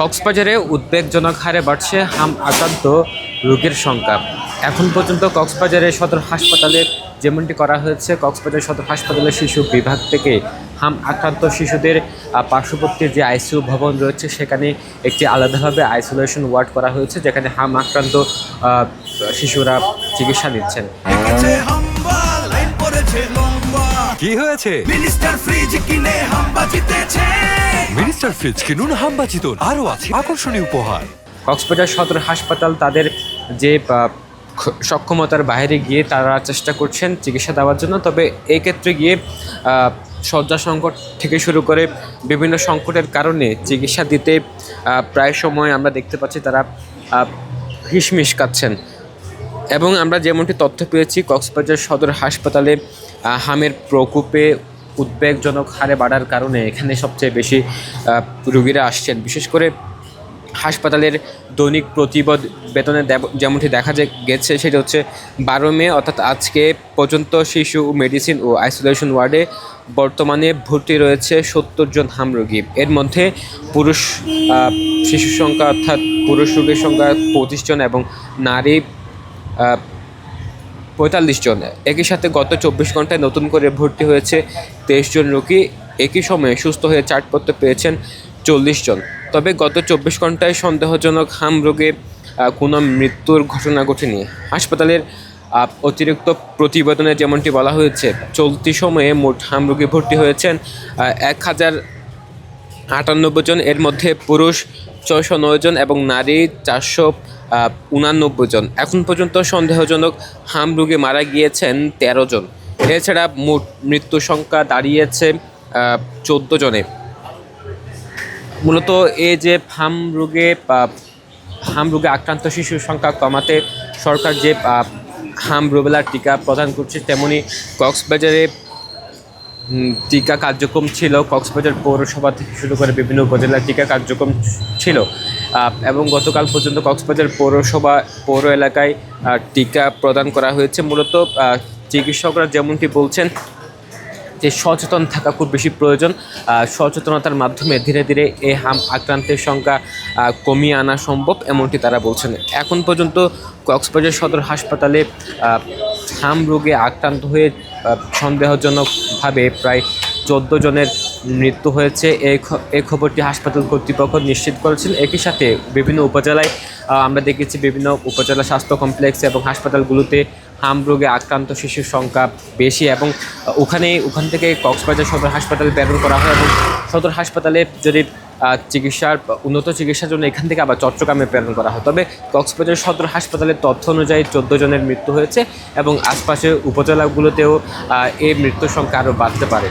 কক্সবাজারে উদ্বেগজনক হারে বাড়ছে হাম আক্রান্ত রোগীর সংখ্যা। এখন পর্যন্ত কক্সবাজারে সদর হাসপাতালে যেমনটি করা হয়েছে, কক্সবাজার সদর হাসপাতালের শিশু বিভাগ থেকে হাম আক্রান্ত শিশুদের পার্শ্ববর্তী যে আইসিইউ ভবন রয়েছে সেখানে একটি আলাদাভাবে আইসোলেশন ওয়ার্ড করা হয়েছে, যেখানে হাম আক্রান্ত শিশুরা চিকিৎসা নিচ্ছেন। কি হয়েছে? মিনিস্টার ফ্রিজ কিনে হাম্বা জিতেছে। মিনিস্টার ফ্রিজ কিনুন, হাম্বা জিতুন, আরো আছে আকর্ষণীয় উপহার। কক্সবাজার সদর হাসপাতাল তাদের যে সক্ষমতার বাইরে গিয়ে তারা চেষ্টা করছেন চিকিৎসা দেওয়ার জন্য, তবে এই ক্ষেত্রে গিয়ে শয্যা সংকট থেকে শুরু করে বিভিন্ন সংকটের কারণে চিকিৎসা দিতে প্রায় সময় আমরা দেখতে পাচ্ছি তারা হিসমিস খাচ্ছেন। এবং আমরা যেমনটি তথ্য পেয়েছি, কক্সবাজার সদর হাসপাতালে হামের প্রকোপে উদ্বেগজনক হারে বাড়ার কারণে এখানে সবচেয়ে বেশি রোগীরা আসছেন। বিশেষ করে হাসপাতালের দৈনিক প্রতিবেদনে যেমনটি দেখা গেছে সেটা হচ্ছে 12 মে অর্থাৎ আজকে পর্যন্ত শিশু মেডিসিন ও আইসোলেশন ওয়ার্ডে বর্তমানে ভর্তি রয়েছে 70 জন হাম রোগী। এর মধ্যে পুরুষ শিশুর সংখ্যা অর্থাৎ পুরুষ রোগীর সংখ্যা 25 জন এবং নারী 45 জন। একই সাথে গত 24 ঘন্টায় নতুন করে ভর্তি হয়েছে 23 জন রোগী। একই সময়ে সুস্থ হয়ে ছাড়পত্র পেয়েছেন 40 জন। তবে গত 24 ঘন্টায় সন্দেহজনক হাম রোগে কোনো মৃত্যুর ঘটনা ঘটেনি। হাসপাতালের অতিরিক্ত প্রতিবেদনে যেমনটি বলা হয়েছে, চলতি সময়ে মোট হাম রোগী ভর্তি হয়েছেন 1098 জন। এর মধ্যে পুরুষ 609 জন এবং নারী 489 জন। এখন পর্যন্ত সন্দেহজনক হাম রোগে মারা গিয়েছেন 13 জন। এছাড়া মোট মৃত্যু সংখ্যা দাঁড়িয়েছে 14 জনে। মূলত এই যে হাম রোগে আক্রান্ত শিশুর সংখ্যা কমাতে সরকার যে হাম রুবেলার টিকা প্রদান করছে, তেমনি কক্সবাজারে টিকা কার্যক্রম ছিল। কক্সবাজার পৌরসভা থেকে শুরু করে বিভিন্ন উপজেলার টিকা কার্যক্রম ছিল এবং গতকাল পর্যন্ত কক্সবাজার পৌর এলাকায় টিকা প্রদান করা হয়েছে। মূলত চিকিৎসকরা যেমনটি বলছেন যে সচেতন থাকা খুব বেশি প্রয়োজন। সচেতনতার মাধ্যমে ধীরে ধীরে এই হাম আক্রান্তের সংখ্যা কমিয়ে আনা সম্ভব, এমনটি তারা বলছেন। এখন পর্যন্ত কক্সবাজার সদর হাসপাতালে হাম রোগে আক্রান্ত হয়ে সন্দেহজনকভাবে প্রায় 14 জনের মৃত্যু হয়েছে। এই খবরটি হাসপাতাল কর্তৃপক্ষ নিশ্চিত করেছেন। একই সাথে বিভিন্ন উপজেলায় আমরা দেখেছি বিভিন্ন উপজেলা স্বাস্থ্য কমপ্লেক্স এবং হাসপাতালগুলোতে হাম রোগে আক্রান্ত শিশুর সংখ্যা বেশি এবং ওখান থেকে কক্সবাজার সদর হাসপাতালে প্রেরণ করা হয় এবং সদর হাসপাতালে যদি উন্নত চিকিৎসার জন্য এখান থেকে আবার চট্টগ্রামে প্রেরণ করা হয়। তবে কক্সবাজার সদর হাসপাতালের তথ্য অনুযায়ী 14 জনের মৃত্যু হয়েছে এবং আশপাশের উপজেলাগুলোতেও এই মৃত্যুর সংখ্যা আরও বাড়তে পারে।